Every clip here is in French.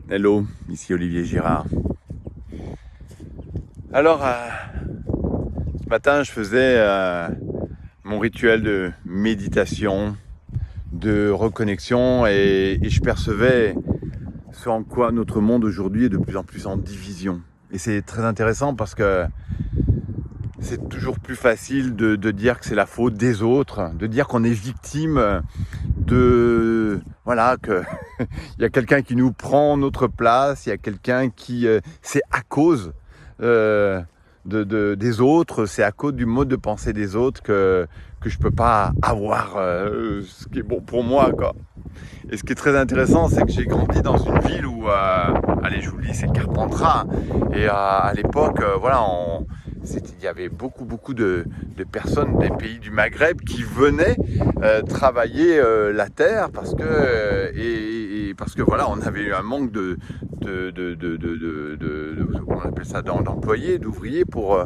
Hello, ici Olivier Girard. Alors, ce matin, je faisais mon rituel de méditation, de reconnexion et je percevais ce en quoi notre monde aujourd'hui est de plus en plus en division. Et c'est très intéressant parce que c'est toujours plus facile de dire que c'est la faute des autres, de dire qu'on est victime que il y a quelqu'un qui nous prend notre place, il y a quelqu'un qui c'est à cause des autres, c'est à cause du mode de pensée des autres que je peux pas avoir ce qui est bon pour moi, quoi. Et ce qui est très intéressant, c'est que j'ai grandi dans une ville où, allez, je vous le dis, c'est Carpentras. Et à l'époque, il y avait beaucoup de personnes des pays du Maghreb qui venaient travailler la terre parce que voilà, on avait eu un manque comment on appelle ça, d'employés, d'ouvriers pour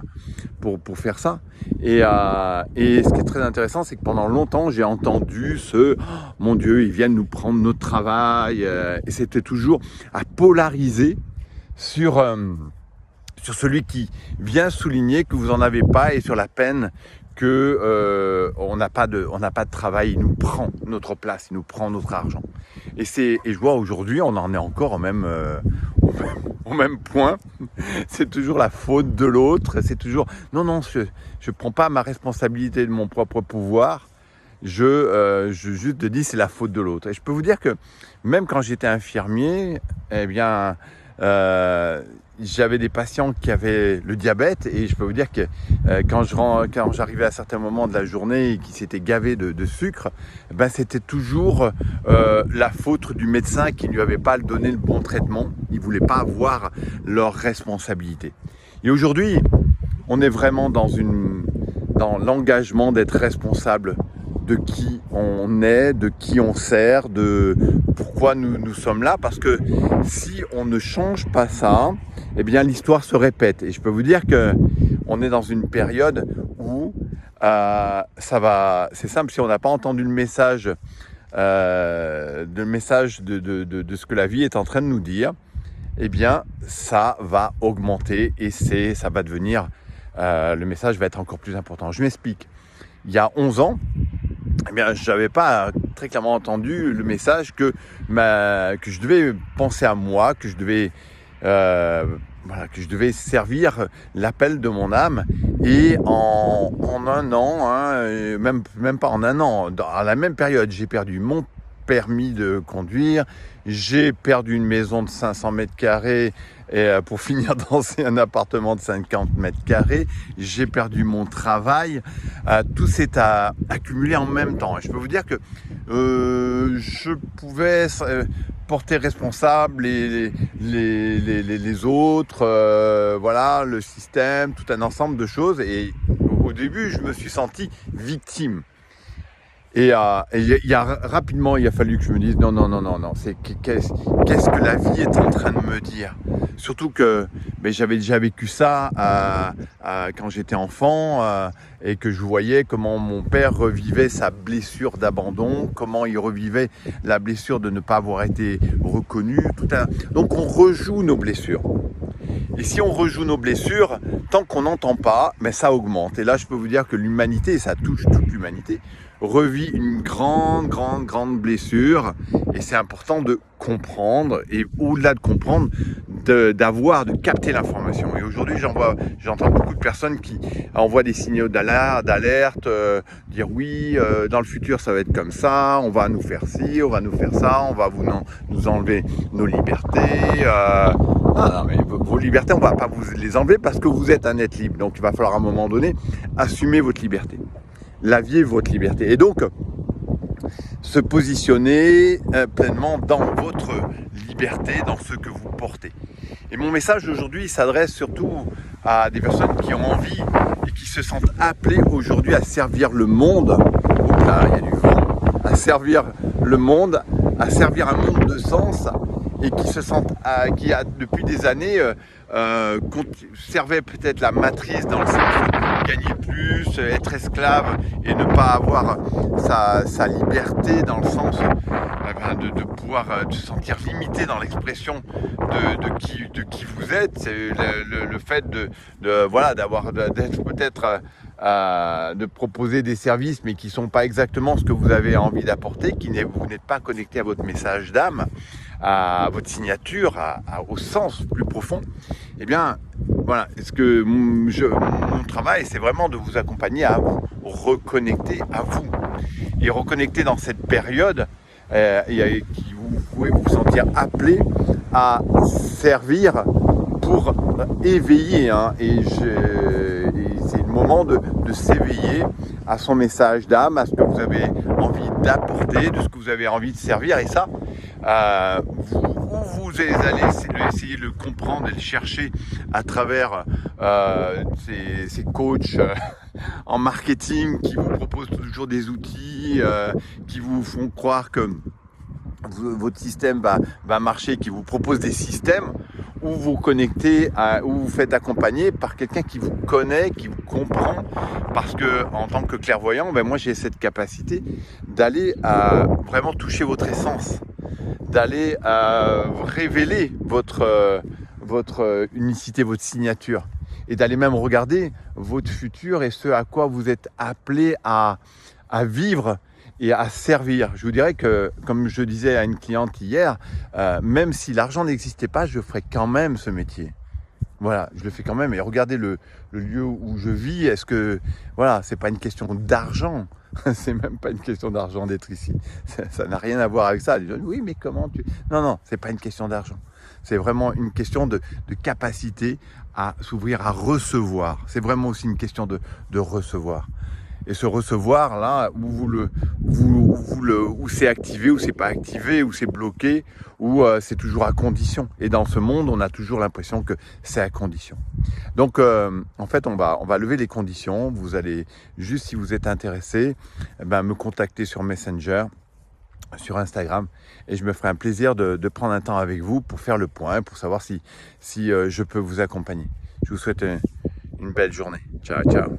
faire ça. Et ce qui est très intéressant, c'est que pendant longtemps, j'ai entendu mon Dieu, ils viennent nous prendre notre travail. Et c'était toujours à polariser sur celui qui vient souligner que vous n'en avez pas et sur la peine que on n'a pas de travail, il nous prend notre place, il nous prend notre argent. Et je vois aujourd'hui, on en est encore au même point. C'est toujours la faute de l'autre. C'est toujours non, je prends pas ma responsabilité de mon propre pouvoir. Je juste dis c'est la faute de l'autre. Et je peux vous dire que même quand j'étais infirmier, eh bien j'avais des patients qui avaient le diabète et je peux vous dire que quand j'arrivais à certains moments de la journée et qui s'étaient gavés de sucre, ben c'était toujours la faute du médecin qui ne lui avait pas donné le bon traitement. Ils ne voulaient pas avoir leur responsabilité. Et aujourd'hui, on est vraiment dans l'engagement d'être responsable de qui on est, de qui on sert, de pourquoi nous sommes là. Parce que si on ne change pas ça, eh bien l'histoire se répète. Et je peux vous dire qu'on est dans une période où c'est simple, si on n'a pas entendu le message, de ce que la vie est en train de nous dire, eh bien ça va augmenter et ça va devenir, le message va être encore plus important. Je m'explique. Il y a 11 ans, eh bien, je n'avais pas très clairement entendu le message que je devais penser à moi, que je devais servir l'appel de mon âme. Et en un an, même pas en un an, à la même période, j'ai perdu mon permis de conduire, j'ai perdu une maison de 500 mètres carrés pour finir dans un appartement de 50 mètres carrés, j'ai perdu mon travail, tout s'est accumulé en même temps. Et je peux vous dire que je pouvais porter responsable les autres, le système, tout un ensemble de choses. Et au début, je me suis senti victime. Et rapidement, il a fallu que je me dise non, qu'est-ce que la vie est en train de me dire. Surtout que j'avais déjà vécu ça quand j'étais enfant et que je voyais comment mon père revivait sa blessure d'abandon, comment il revivait la blessure de ne pas avoir été reconnu. Donc on rejoue nos blessures. Et si on rejoue nos blessures, tant qu'on n'entend pas, ça augmente. Et là, je peux vous dire que l'humanité, ça touche toute l'humanité, revit une grande blessure. Et c'est important de comprendre, et au-delà de comprendre, de capter l'information. Et aujourd'hui, j'entends beaucoup de personnes qui envoient des signaux d'alerte, dire oui, dans le futur, ça va être comme ça, on va nous faire ci, on va nous faire ça, on va nous enlever nos libertés. Non, mais vos libertés, on ne va pas vous les enlever parce que vous êtes un être libre. Donc, il va falloir à un moment donné assumer votre liberté. La vie est votre liberté. Et donc, se positionner pleinement dans votre liberté, dans ce que vous portez. Et mon message aujourd'hui s'adresse surtout à des personnes qui ont envie et qui se sentent appelées aujourd'hui à servir le monde. Donc là, il y a du vent. À servir le monde, à servir un monde de sens et qui se sentent, qui a depuis des années servait peut-être la matrice dans le sens de gagner plus, être esclave et ne pas avoir sa liberté dans le sens de pouvoir se sentir limité dans l'expression de qui vous êtes. C'est le fait d'être peut-être de proposer des services mais qui ne sont pas exactement ce que vous avez envie d'apporter, vous n'êtes pas connecté à votre message d'âme, à votre signature, au sens plus profond. Eh bien, voilà, mon travail, c'est vraiment de vous accompagner à vous reconnecter à vous et reconnecter dans cette période qui vous pouvez vous sentir appelé à servir pour éveiller, hein, et c'est le moment de s'éveiller à son message d'âme, à ce que vous avez envie d'apporter, de ce que vous avez envie de servir, et ça, vous allez essayer de le comprendre et le chercher à travers ces coachs en marketing qui vous proposent toujours des outils, qui vous font croire que votre système va marcher, qui vous propose des systèmes où vous connectez, où vous faites accompagner par quelqu'un qui vous connaît, qui vous comprend, parce que en tant que clairvoyant, moi j'ai cette capacité d'aller vraiment toucher votre essence, d'aller révéler votre unicité, votre signature, et d'aller même regarder votre futur et ce à quoi vous êtes appelé à vivre et à servir. Je vous dirais que, comme je disais à une cliente hier, même si l'argent n'existait pas, je ferais quand même ce métier. Voilà, je le fais quand même. Et regardez le lieu où je vis. Est-ce que, voilà, c'est pas une question d'argent. C'est même pas une question d'argent d'être ici. Ça n'a rien à voir avec ça. Oui, mais comment tu... Non, c'est pas une question d'argent. C'est vraiment une question de capacité à s'ouvrir, à recevoir. C'est vraiment aussi une question de recevoir. Et ce recevoir là, où c'est activé, où c'est pas activé, où c'est bloqué, où c'est toujours à condition. Et dans ce monde, on a toujours l'impression que c'est à condition. Donc en fait, on va lever les conditions. Vous allez juste, si vous êtes intéressé, me contacter sur Messenger, sur Instagram, et je me ferai un plaisir de prendre un temps avec vous pour faire le point, pour savoir si je peux vous accompagner. Je vous souhaite une belle journée. Ciao, ciao.